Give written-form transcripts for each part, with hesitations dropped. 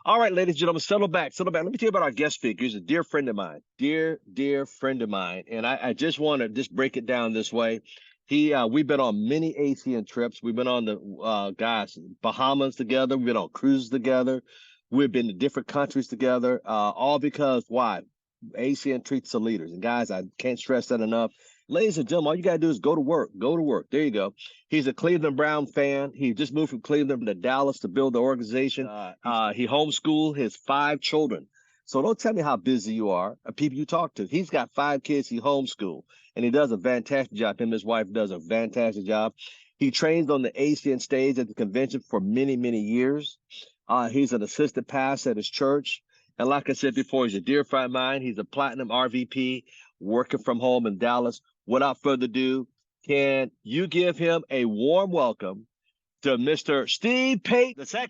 All right, ladies and gentlemen, settle back, settle back. Let me tell you about our guest speaker. He's a dear friend of mine, dear friend of mine. And I just want to just break it down this way. We've been on many ACN trips. We've been on the guys, Bahamas together. We've been on cruises together. We've been to different countries together. All because why? ACN treats the leaders. And guys, I can't stress that enough. Ladies and gentlemen, all you gotta do is go to work. Go to work. There you go. He's a Cleveland Brown fan. He just moved from Cleveland to Dallas to build the organization. He homeschooled his 5 children. So don't tell me how busy you are, people you talk to. He's got 5 kids he homeschooled, and he does a fantastic job. Him and his wife does a fantastic job. He trains on the ACN stage at the convention for many, many years. He's an assistant pastor at his church. And like I said before, he's a dear friend of mine. He's a platinum RVP working from home in Dallas. Without further ado, can you give him a warm welcome to Mr. Steve Payten II?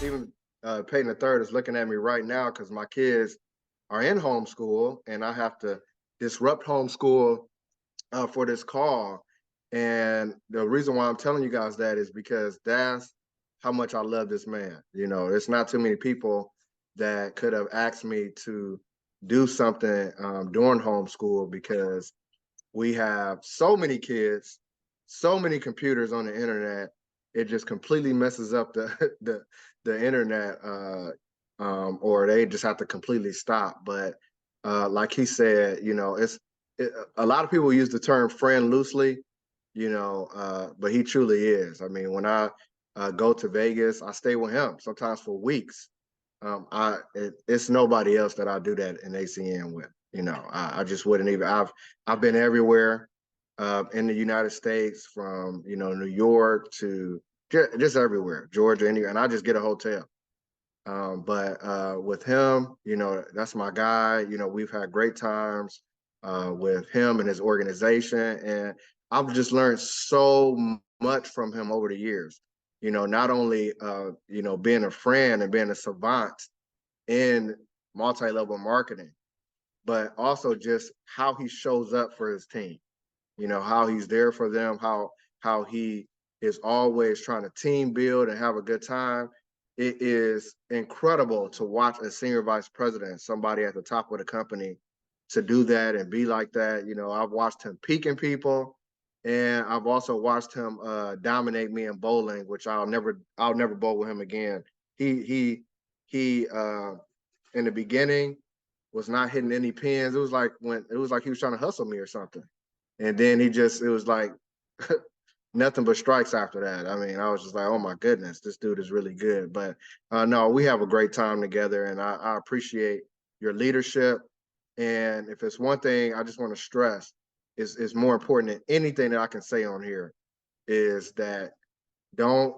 Even Payton III is looking at me right now because my kids are in homeschool and I have to disrupt homeschool for this call. And the reason why I'm telling you guys that is because that's how much I love this man. You know, it's not too many people that could have asked me to do something during homeschool because we have so many kids, so many computers on the internet. It just completely messes up the internet, or they just have to completely stop. But like he said, you know, a lot of people use the term friend loosely, you know, but he truly is. I mean, when I go to Vegas, I stay with him sometimes for weeks. It's nobody else that I do that in ACN with. You know, I just wouldn't even. I've been everywhere in the United States, from New York to just everywhere, Georgia, anywhere, and I just get a hotel. But with him, that's my guy. We've had great times with him and his organization, and I've just learned so much from him over the years. Not only being a friend and being a savant in multi-level marketing, but also just how he shows up for his team. How he's there for them, how he is always trying to team build and have a good time. It is incredible to watch a senior vice president, somebody at the top of the company, to do that and be like that. I've watched him peaking people, and I've also watched him dominate me in bowling, which I'll never bowl with him again. He in the beginning was not hitting any pins. It was like he was trying to hustle me or something. And then it was like nothing but strikes after that. I mean, I was just like, oh my goodness, this dude is really good. But no, we have a great time together, and I appreciate your leadership. And if it's one thing I just want to stress, is more important than anything that I can say on here, is that don't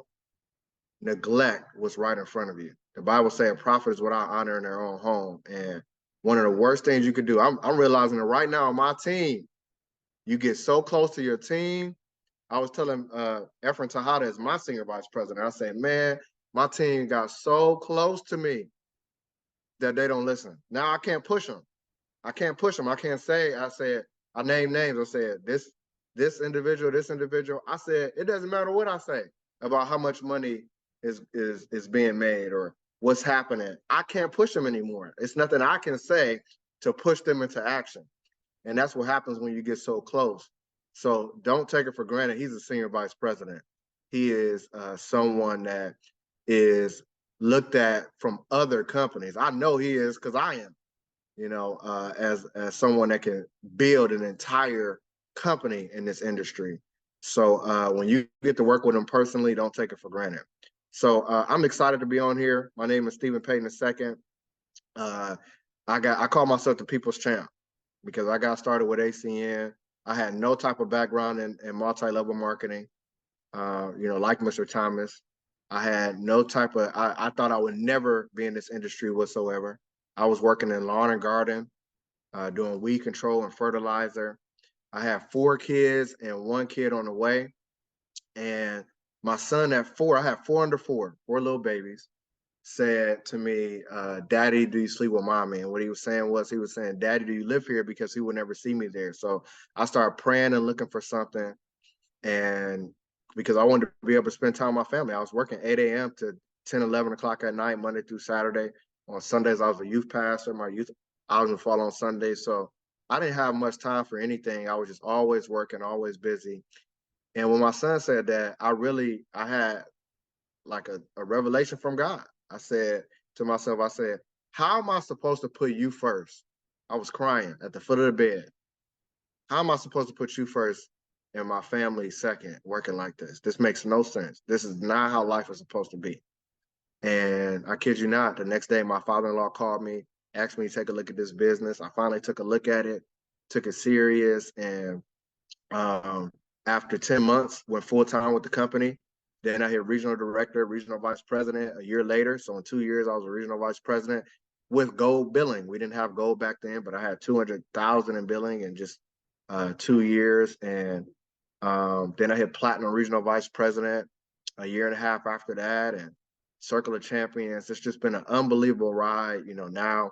neglect what's right in front of you. The Bible says a prophet is without honor in their own home. And one of the worst things you could do, I'm realizing it right now on my team. You get so close to your team. I was telling Efren Tejada is my senior vice president. I said, man, my team got so close to me that they don't listen. Now I can't push them. I can't push them. I can't say, I named names. I said, this individual. I said, it doesn't matter what I say about how much money is being made or what's happening. I can't push them anymore. It's nothing I can say to push them into action. And that's what happens when you get so close. So don't take it for granted. He's a senior vice president. He is someone that is looked at from other companies. I know he is because I am, as someone that can build an entire company in this industry. So when you get to work with him personally, don't take it for granted. So I'm excited to be on here. My name is Stephen Payten II. I call myself the People's Champ, because I got started with ACN. I had no type of background in multi-level marketing, like Mr. Thomas. I had no type of, I thought I would never be in this industry whatsoever. I was working in lawn and garden, doing weed control and fertilizer. I have 4 kids and 1 kid on the way. And my son at 4, I have 4 under 4 little babies. said to me, Daddy, do you sleep with mommy? And what he was saying, Daddy, do you live here? Because he would never see me there. So I started praying and looking for something. And because I wanted to be able to spend time with my family, I was working 8 a.m. to 10, 11 o'clock at night, Monday through Saturday. On Sundays, I was a youth pastor. My youth, I was in fall on Sundays. So I didn't have much time for anything. I was just always working, always busy. And when my son said that, I had like a revelation from God. I said to myself, I said, how am I supposed to put you first? I was crying at the foot of the bed. How am I supposed to put you first and my family second working like this? This makes no sense. This is not how life is supposed to be. And I kid you not, the next day my father-in-law called me, asked me to take a look at this business. I finally took a look at it, took it serious, and um, after 10 months, went full time with the company. Then I hit regional director, regional vice president a year later. So in 2 years, I was a regional vice president with gold billing. We didn't have gold back then, but I had 200,000 in billing in just 2 years. And then I hit platinum regional vice president a year and a half after that. And Circle of Champions. It's just been an unbelievable ride. Now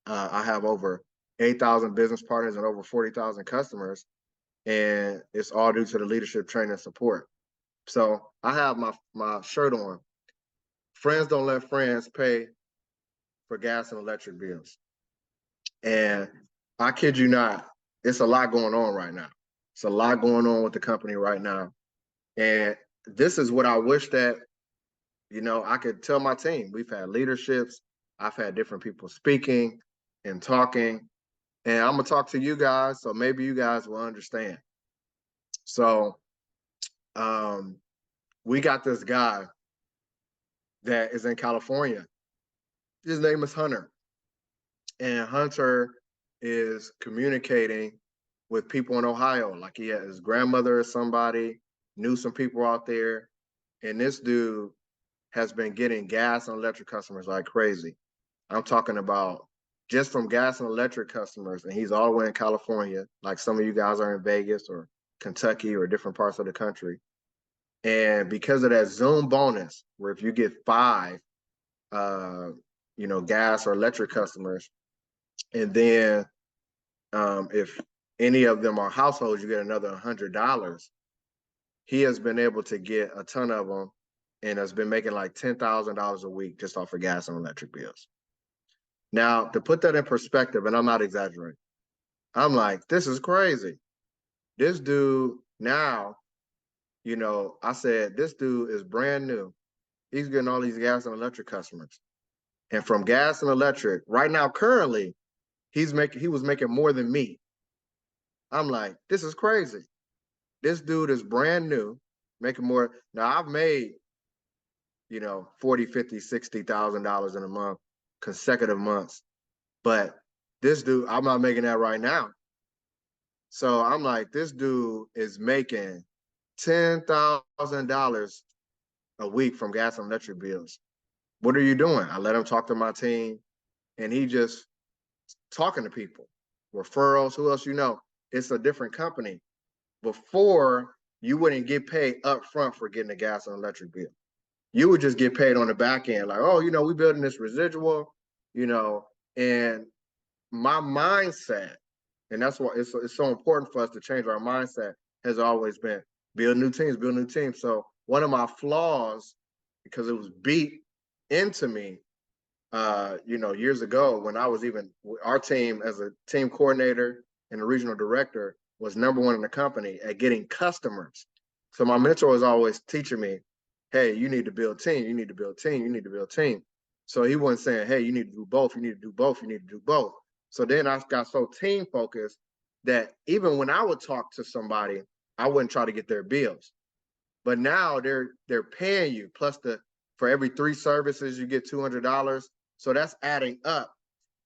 I have over 8,000 business partners and over 40,000 customers, and it's all due to the leadership, training, and support. So I have my shirt on. Friends don't let friends pay for gas and electric bills. And I kid you not, it's a lot going on right now. It's a lot going on with the company right now. And this is what I wish that, I could tell my team. We've had leaderships. I've had different people speaking and talking. And I'm going to talk to you guys, so maybe you guys will understand. So we got this guy that is in California. His name is Hunter. And Hunter is communicating with people in Ohio. Like he had his grandmother or somebody, knew some people out there. And this dude has been getting gas and electric customers like crazy. I'm talking about just from gas and electric customers. And he's all the way in California, like some of you guys are in Vegas or Kentucky or different parts of the country. And because of that Zoom bonus, where if you get 5, gas or electric customers, and then if any of them are households, you get another $100. He has been able to get a ton of them and has been making like $10,000 a week just off of gas and electric bills. Now, to put that in perspective, and I'm not exaggerating, I'm like, this is crazy. This dude now, I said, this dude is brand new. He's getting all these gas and electric customers. And from gas and electric, right now, currently, he was making more than me. I'm like, this is crazy. This dude is brand new, making more. Now I've made, 40, 50, $60,000 in a month, consecutive months. But this dude, I'm not making that right now. So I'm like, this dude is making $10,000 a week from gas and electric bills. What are you doing? I let him talk to my team, and he just talking to people, referrals. Who else you know? It's a different company. Before, you wouldn't get paid up front for getting a gas and electric bill. You would just get paid on the back end, like, oh, we building this residual, and my mindset, and that's why it's so important for us to change our mindset, has always been build new teams. So one of my flaws, because it was beat into me, years ago when I was even our team as a team coordinator and a regional director was #1 in the company at getting customers. So my mentor was always teaching me, hey, you need to build team, you need to build team, you need to build team. So he wasn't saying, hey, you need to do both, you need to do both, you need to do both. So then I got so team focused that even when I would talk to somebody, I wouldn't try to get their bills. But now they're paying you plus for every 3 services you get $200. So that's adding up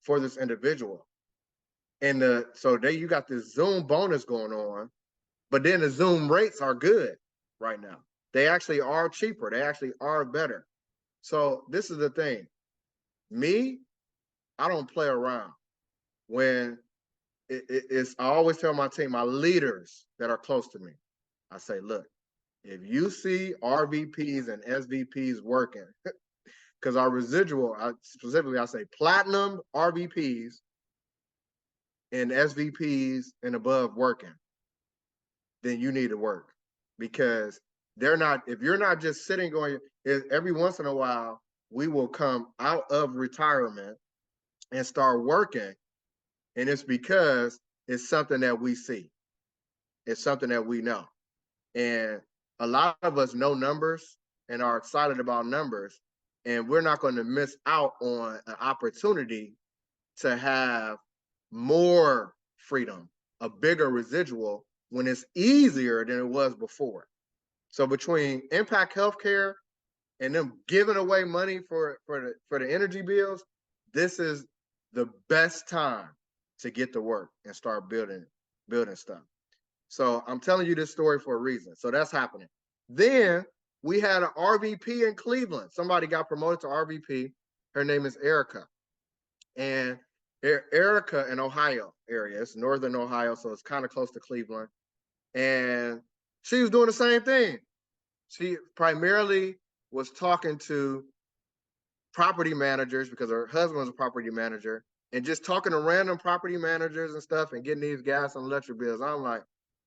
for this individual. And so there you got this Zoom bonus going on, but then the Zoom rates are good right now. They actually are cheaper. They actually are better. So this is the thing. Me, I don't play around. When I always tell my team, my leaders that are close to me, I say, look, if you see RVPs and SVPs working, because our residual, specifically, I say platinum RVPs and SVPs and above working, then you need to work, because they're not, if you're not just sitting going, every once in a while, we will come out of retirement and start working. And it's because it's something that we see. It's something that we know. And a lot of us know numbers and are excited about numbers. And we're not going to miss out on an opportunity to have more freedom, a bigger residual, when it's easier than it was before. So between Impact Healthcare and them giving away money for the energy bills, this is the best time to get to work and start building stuff. So I'm telling you this story for a reason. So that's happening. Then we had an RVP in Cleveland. Somebody got promoted to RVP. Her name is Erica. And Erica in Ohio area. It's northern Ohio, so it's kind of close to Cleveland. And she was doing the same thing. She primarily was talking to property managers, because her husband was a property manager, and just talking to random property managers and stuff and getting these gas and electric bills. I'm like,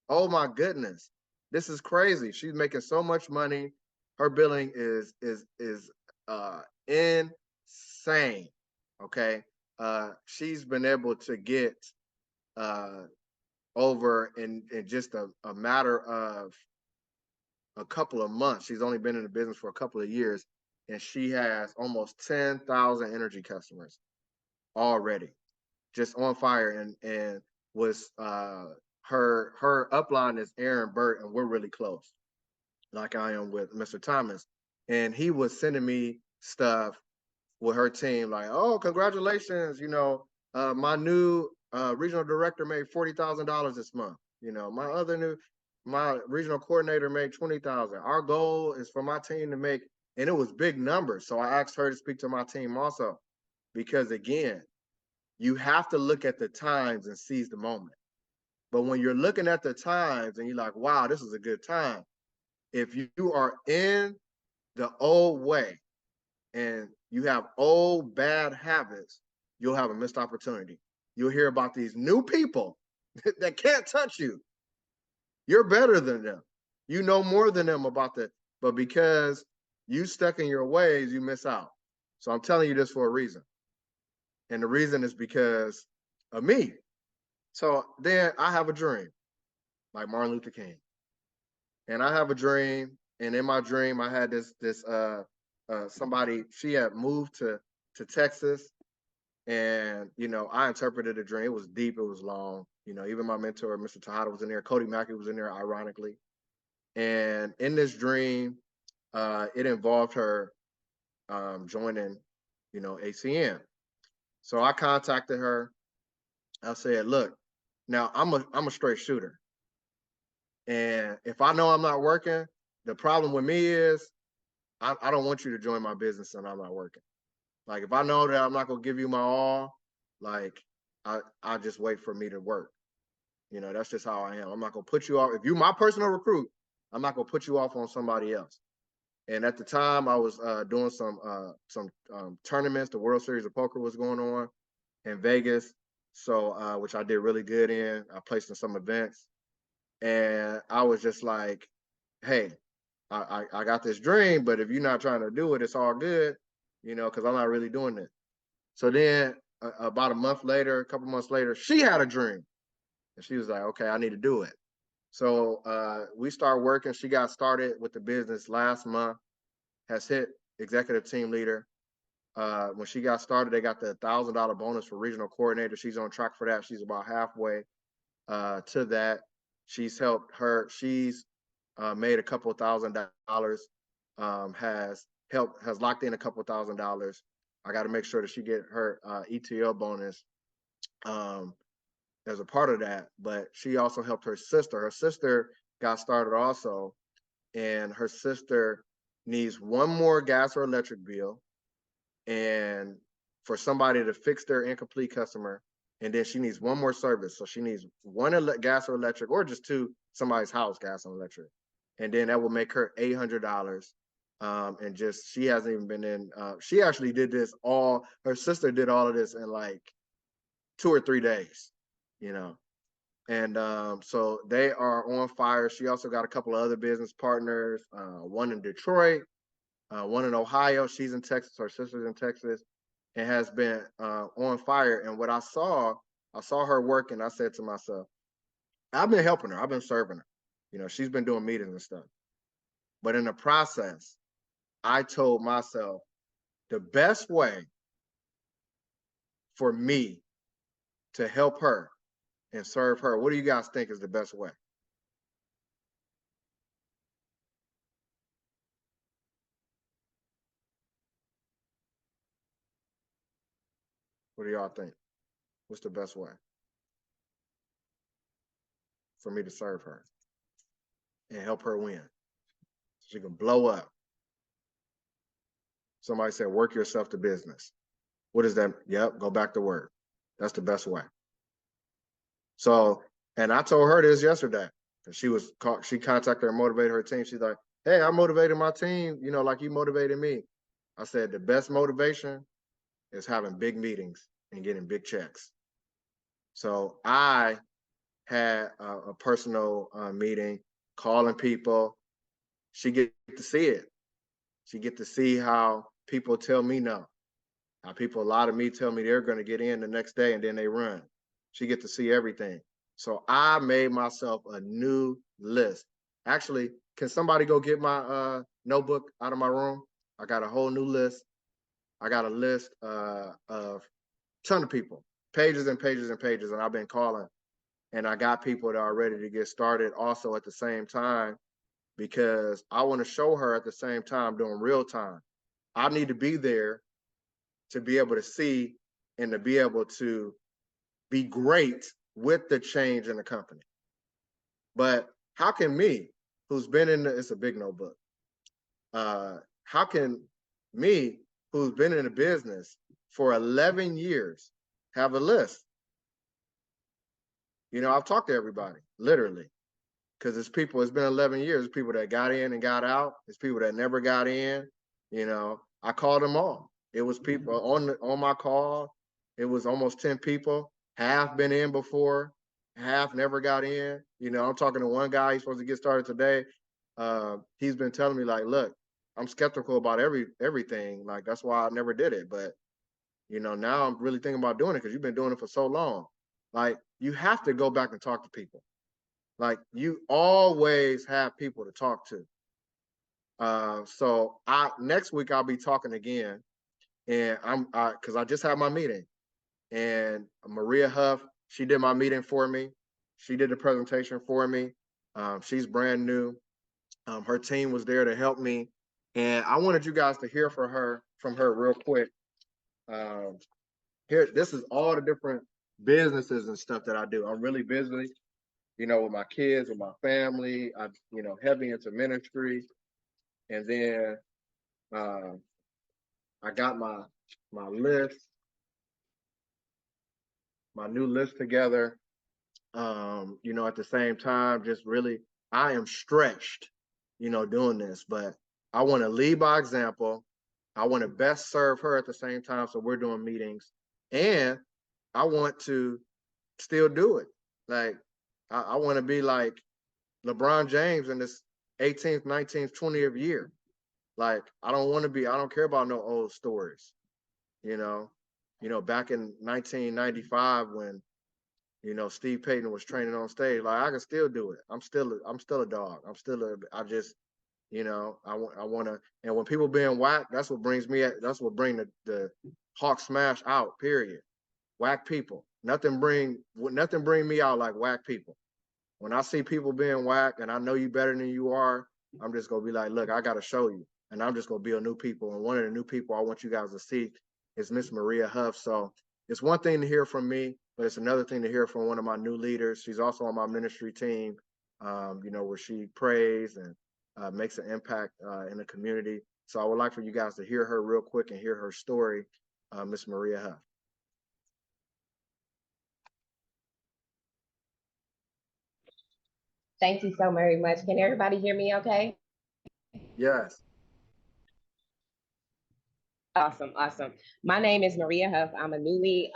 oh my goodness, this is crazy. She's making so much money. Her billing is insane. Okay. She's been able to get over in just a matter of a couple of months. She's only been in the business for a couple of years, and she has almost 10,000 energy customers already, just on fire. And was her upline is Aaron Burt, and we're really close, like I am with Mr. Thomas. And he was sending me stuff with her team, like, oh, congratulations, my new regional director made $40,000 this month. My regional coordinator made 20,000. Our goal is for my team to make, and it was big numbers. So I asked her to speak to my team also, because again, you have to look at the times and seize the moment. But when you're looking at the times and you're like, wow, this is a good time, if you are in the old way and you have old bad habits, you'll have a missed opportunity. You'll hear about these new people that can't touch you. You're better than them. You know more than them about that. But because you stuck in your ways, you miss out. So I'm telling you this for a reason. And the reason is because of me. So then I have a dream, like Martin Luther King. And I have a dream. And in my dream, I had this somebody, she had moved to Texas. And, I interpreted the dream. It was deep. It was long. Even my mentor, Mr. Tejada, was in there. Cody Mackey was in there, ironically. And in this dream, it involved her joining, ACN. So I contacted her. I said, look, now I'm a straight shooter. And if I know I'm not working, the problem with me is I don't want you to join my business and I'm not working. Like, if I know that I'm not going to give you my all, like, I just wait for me to work. That's just how I am. I'm not going to put you off. If you're my personal recruit, I'm not going to put you off on somebody else. And at the time, I was doing some tournaments. The World Series of Poker was going on in Vegas, so which I did really good in. I placed in some events. And I was just like, hey, I got this dream, but if you're not trying to do it, it's all good, because I'm not really doing it. So then about a couple months later, she had a dream. And she was like, okay, I need to do it. So we started working. She got started with the business last month, has hit executive team leader. When she got started, they got the $1,000 bonus for regional coordinator. She's on track for that. She's about halfway to that. She's helped her. She's made a couple $1,000. Has locked in a couple $1,000. I got to make sure that she get her ETL bonus as a part of that. But she also helped her sister. Her sister got started also, and her sister needs one more gas or electric bill, and for somebody to fix their incomplete customer. And then she needs one more service. So she needs one gas or electric, or just two, somebody's house, gas and electric. And then that will make her $800. And just, she hasn't even been in, she actually did this all, her sister did all of this in like 2 or 3 days, you know. And so they are on fire. She also got a couple of other business partners, one in Detroit, one in Ohio. She's in Texas, her sister's in Texas, and has been on fire. And what I saw her work, and I said to myself, I've been helping her, I've been serving her. You know, she's been doing meetings and stuff. But in the process, I told myself the best way for me to help her and serve her, what do you guys think is the best way? What do y'all think? What's the best way for me to serve her and help her win so she can blow up? Somebody said, work yourself to business. What is that? Yep, go back to work. That's the best way. So, and I told her this yesterday. She contacted her, motivated her team. She's like, hey, I motivated my team, you know, like you motivated me. I said, the best motivation is having big meetings and getting big checks. So I had a personal meeting, calling people. She get to see it. She get to see how people tell me no. How people, a lot of me tell me they're going to get in the next day and then they run. She get to see everything. So I made myself a new list. Actually, can somebody go get my notebook out of my room? I got a whole new list. I got a list of a ton of people, pages and pages and pages, and I've been calling. And I got people that are ready to get started also at the same time, because I want to show her at the same time doing real time. I need to be there to be able to see and to be able to be great with the change in the company. But how can me, who's been in it's a big notebook, how can me, who's been in the business for 11 years, have a list? You know, I've talked to everybody, literally, because it's people, it's been 11 years, it's people that got in and got out, it's people that never got in. You know, I called them all. It was people on my call. It was almost 10 people. Half been in before, half never got in. You know, I'm talking to one guy, he's supposed to get started today. He's been telling me like, look, I'm skeptical about everything. Like, that's why I never did it. But, you know, now I'm really thinking about doing it because you've been doing it for so long. Like, you have to go back and talk to people. Like, you always have people to talk to. So next week I'll be talking again, and because I just had my meeting, and Maria Huff, she did my meeting for me. She did the presentation for me. She's brand new. Her team was there to help me, and I wanted you guys to hear from her real quick. Here, this is all the different businesses and stuff that I do. I'm really busy, you know, with my kids, with my family. I, you know, heavy into ministry, and then I got my list, my new list together. You know, at the same time, just really, I am stretched, you know, doing this, but I want to lead by example. I want to best serve her at the same time. So we're doing meetings, and I want to still do it. Like, I want to be like LeBron James in this 18th, 19th, 20th year. Like, I don't care about no old stories, you know. Back in 1995 when, you know, Steve Payten was training on stage, like, I can still do it. I'm still a dog. I just, you know, I want to, and when people being whacked, that's what bring the Hawk Smash out, period. Whack people. Nothing bring me out like whack people. When I see people being whacked and I know you better than you are, I'm just gonna be like, look, I gotta show you. And I'm just gonna be a new people. And one of the new people I want you guys to see is Miss Maria Huff. So it's one thing to hear from me, but it's another thing to hear from one of my new leaders. She's also on my ministry team, you know, where she prays and makes an impact in the community. So I would like for you guys to hear her real quick and hear her story, Miss Maria Huff. Thank you so very much. Can everybody hear me okay? Yes. Awesome, awesome. My name is Maria Huff. I'm a newly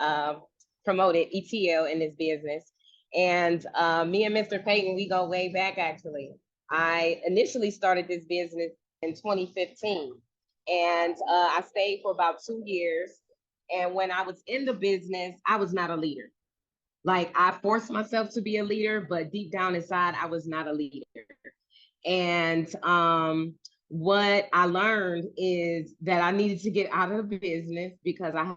promoted ETL in this business. And me and Mr. Payten, we go way back actually. I initially started this business in 2015, and I stayed for about 2 years. And when I was in the business, I was not a leader. Like I forced myself to be a leader, but deep down inside, I was not a leader. And what I learned is that I needed to get out of the business because I had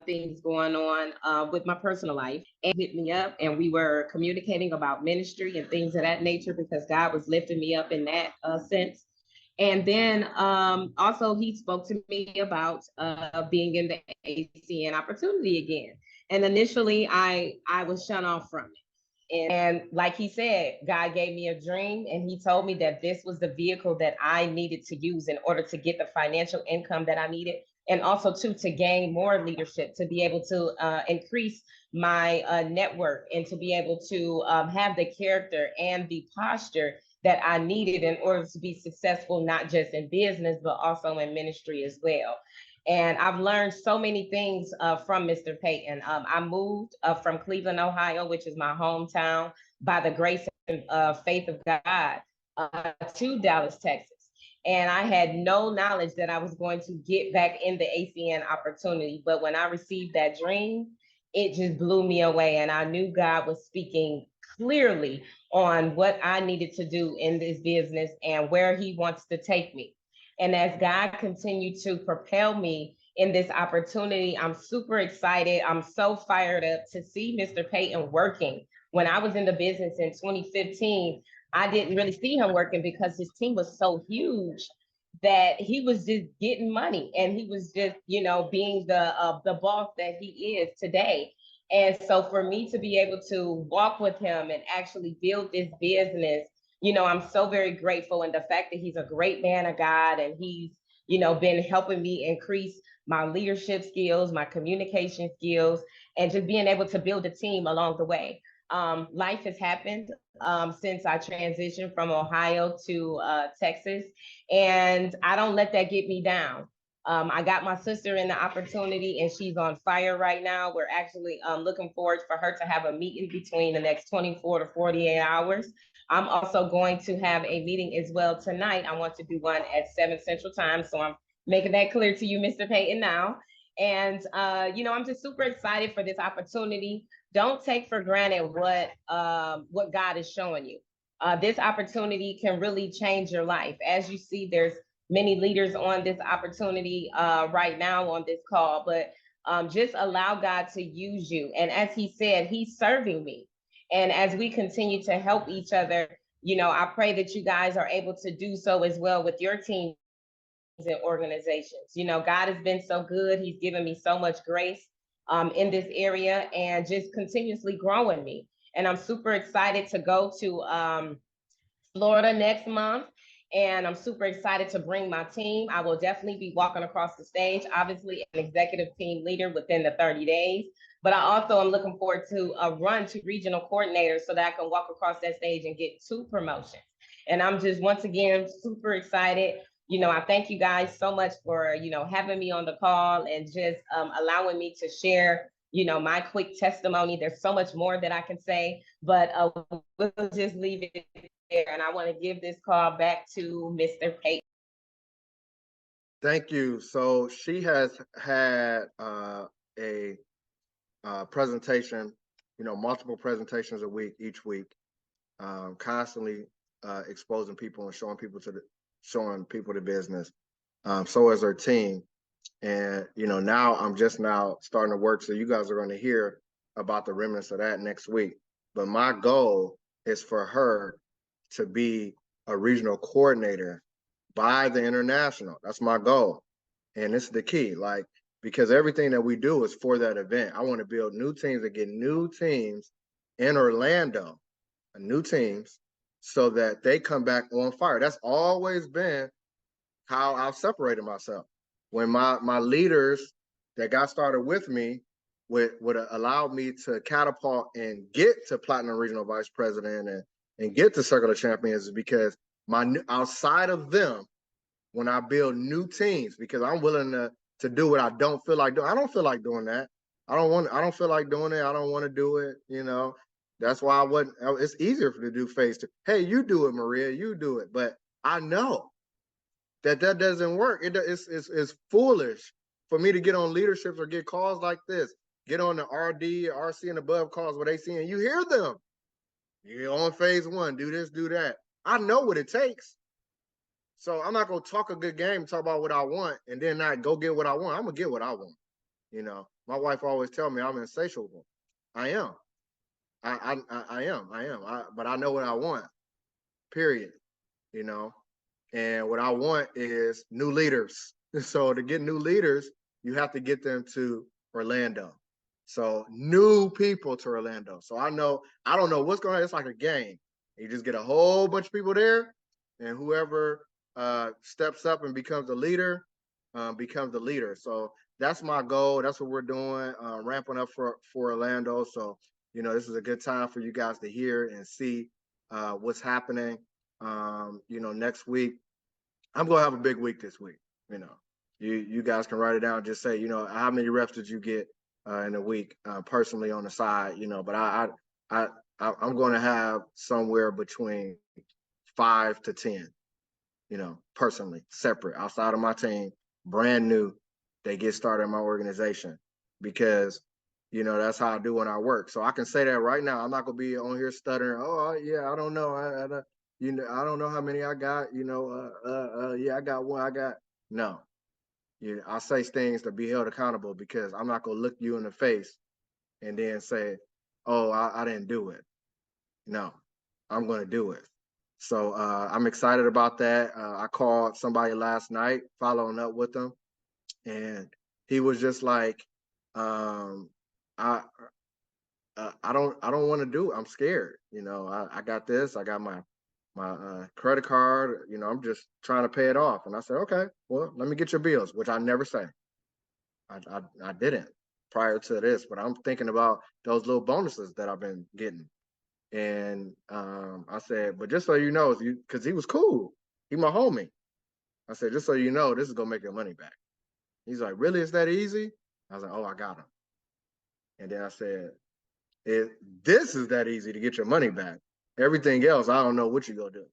things going on with my personal life. And hit me up, and we were communicating about ministry and things of that nature because God was lifting me up in that sense. And then also he spoke to me about being in the ACN opportunity again. And initially I was shut off from it. And like he said, God gave me a dream, and he told me that this was the vehicle that I needed to use in order to get the financial income that I needed. And also to gain more leadership, to be able to increase my network, and to be able to have the character and the posture that I needed in order to be successful, not just in business, but also in ministry as well. And I've learned so many things from Mr. Payten. I moved from Cleveland, Ohio, which is my hometown, by the grace and faith of God, to Dallas, Texas. And I had no knowledge that I was going to get back in the ACN opportunity. But when I received that dream, it just blew me away. And I knew God was speaking clearly on what I needed to do in this business and where he wants to take me. And as God continued to propel me in this opportunity, I'm super excited. I'm so fired up to see Mr. Payten working. When I was in the business in 2015, I didn't really see him working because his team was so huge that he was just getting money, and he was just, being the boss that he is today. And so for me to be able to walk with him and actually build this business, I'm so very grateful. And the fact that he's a great man of God, and he's, been helping me increase my leadership skills, my communication skills, and just being able to build a team along the way. Life has happened since I transitioned from Ohio to Texas, and I don't let that get me down. I got my sister in the opportunity, and she's on fire right now. We're actually looking forward for her to have a meeting between the next 24 to 48 hours. I'm also going to have a meeting as well tonight. I want to do one at 7 Central Time, so I'm making that clear to you, Mr. Payten, now. And I'm just super excited for this opportunity. Don't take for granted what God is showing you. This opportunity can really change your life. As you see, there's many leaders on this opportunity right now on this call, but just allow God to use you. And as he said, he's serving me. And as we continue to help each other, I pray that you guys are able to do so as well with your teams and organizations. God has been so good. He's given me so much grace in this area, and just continuously growing me. And I'm super excited to go to Florida next month. And I'm super excited to bring my team. I will definitely be walking across the stage, obviously an executive team leader within the 30 days. But I also am looking forward to a run to regional coordinator so that I can walk across that stage and get 2 promotions. And I'm just, once again, super excited. I thank you guys so much for, having me on the call and just allowing me to share, my quick testimony. There's so much more that I can say, but we'll just leave it there. And I want to give this call back to Mr. Payten. Thank you. So she has had a presentation, multiple presentations a week, each week, constantly exposing people and showing people the business. So is her team. And, now I'm just now starting to work. So you guys are going to hear about the remnants of that next week. But my goal is for her to be a regional coordinator by the international. That's my goal. And this is the key, because everything that we do is for that event. I want to build new teams and get new teams in Orlando, new teams, so that they come back on fire. That's always been how I've separated myself. When my leaders that got started with me would allow me to catapult and get to Platinum Regional Vice President and get to Circle of Champions, is because outside of them, when I build new teams, because I'm willing to do what I don't feel like doing. I don't feel like doing that. I don't feel like doing it. I don't want to do it. That's why I wasn't. It's easier to do phase two. Hey, you do it, Maria. You do it. But I know that doesn't work. It's foolish for me to get on leaderships or get calls like this. Get on the RD, RC, and above calls where they see and you hear them. You're on phase one. Do this, do that. I know what it takes. So I'm not gonna talk a good game, talk about what I want, and then not go get what I want. I'm gonna get what I want. My wife always tell me I'm insatiable. I am. I am. But I know what I want. Period. And what I want is new leaders. So to get new leaders, you have to get them to Orlando. So new people to Orlando. So I don't know what's going on. It's like a game. You just get a whole bunch of people there, and whoever steps up and becomes a leader becomes the leader. So that's my goal. That's what we're doing, ramping up for Orlando. So, this is a good time for you guys to hear and see what's happening. Next week, I'm going to have a big week this week. You guys can write it down. Just say, how many reps did you get in a week personally on the side, but I'm going to have somewhere between 5 to 10, personally, separate, outside of my team, brand new. They get started in my organization because, that's how I do when I work. So I can say that right now. I'm not going to be on here stuttering. Oh, yeah, I don't know. I don't know how many I got. Yeah, I got one. No. I say things to be held accountable because I'm not going to look you in the face and then say, oh, I didn't do it. No, I'm going to do it. So I'm excited about that. I called somebody last night following up with them, and he was just like, I don't want to do it. I'm scared. I got this. I got my credit card. I'm just trying to pay it off. And I said, okay, well, let me get your bills, which I never say. I didn't prior to this, but I'm thinking about those little bonuses that I've been getting. And I said, but just so you know, because he was cool. He my homie. I said, just so you know, this is going to make your money back. He's like, really? Is that easy? I was like, oh, I got him. And then I said, this is that easy to get your money back. Everything else, I don't know what you're going to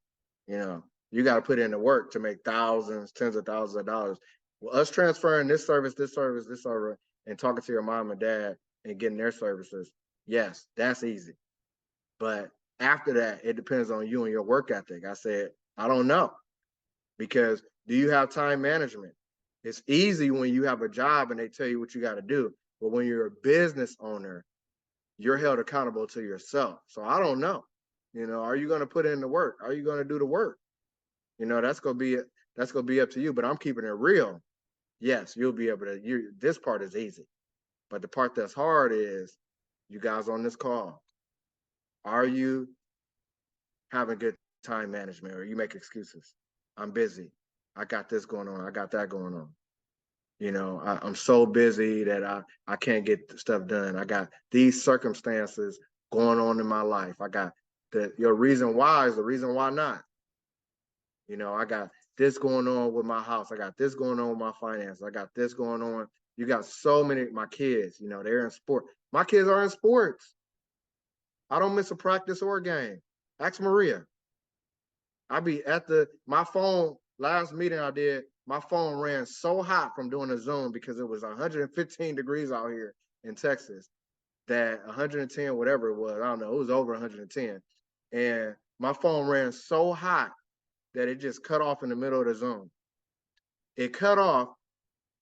do. You got to put in the work to make thousands, tens of thousands of dollars. Well, us transferring this service, and talking to your mom and dad and getting their services, yes, that's easy. But after that, it depends on you and your work ethic. I said, I don't know. Because do you have time management? It's easy when you have a job and they tell you what you got to do. But when you're a business owner, you're held accountable to yourself. So I don't know. Are you going to put in the work? Are you going to do the work? That's going to be up to you, but I'm keeping it real. Yes, you'll be able to. This part is easy. But the part that's hard is you guys on this call. Are you having good time management, or you make excuses? I'm busy. I got this going on. I got that going on. I'm so busy that I can't get stuff done. I got these circumstances going on in my life. I got your reason why is the reason why not. I got this going on with my house. I got this going on with my finances. I got this going on. You got so many, my kids, they're in sport. My kids are in sports. I don't miss a practice or a game. Ask Maria. I be at my phone, last meeting I did, my phone ran so hot from doing a Zoom because it was 115 degrees out here in Texas that 110, whatever it was, I don't know, it was over 110. And my phone ran so hot that it just cut off in the middle of the Zoom. It cut off.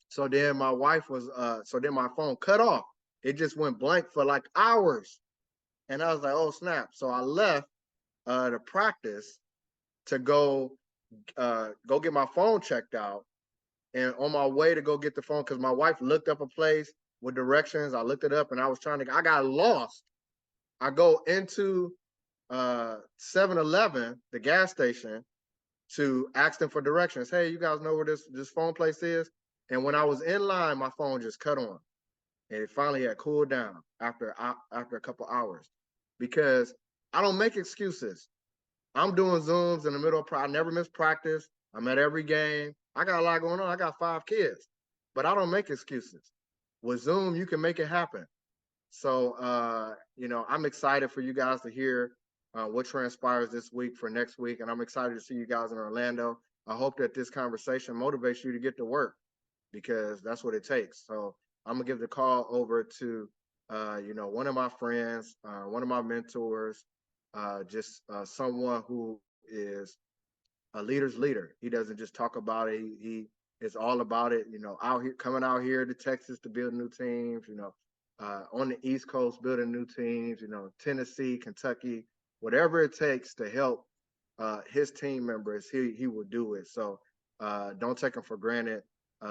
So then my phone cut off. It just went blank for like hours. And I was like, oh, snap. So I left the practice to go get my phone checked out. And on my way to go get the phone, because my wife looked up a place with directions. I looked it up and I got lost. I go into 7-Eleven, the gas station, to ask them for directions. Hey, you guys know where this phone place is? And when I was in line, my phone just cut on. And it finally had cooled down after a couple hours, because I don't make excuses. I'm doing Zooms in the middle of I never miss practice. I'm at every game. I got a lot going on. I got 5 kids, but I don't make excuses. With Zoom, you can make it happen. So, you know, I'm excited for you guys to hear what transpires this week for next week. And I'm excited to see you guys in Orlando. I hope that this conversation motivates you to get to work, because that's what it takes. So I'm gonna give the call over to, you know, one of my friends, one of my mentors, just someone who is a leader's leader. He doesn't just talk about it. He is all about it. You know, out here, coming out here to Texas to build new teams. You know, on the East Coast building new teams. You know, Tennessee, Kentucky, whatever it takes to help his team members, he will do it. So don't take him for granted.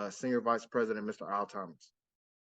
Senior Vice President, Mr. Al Thomas.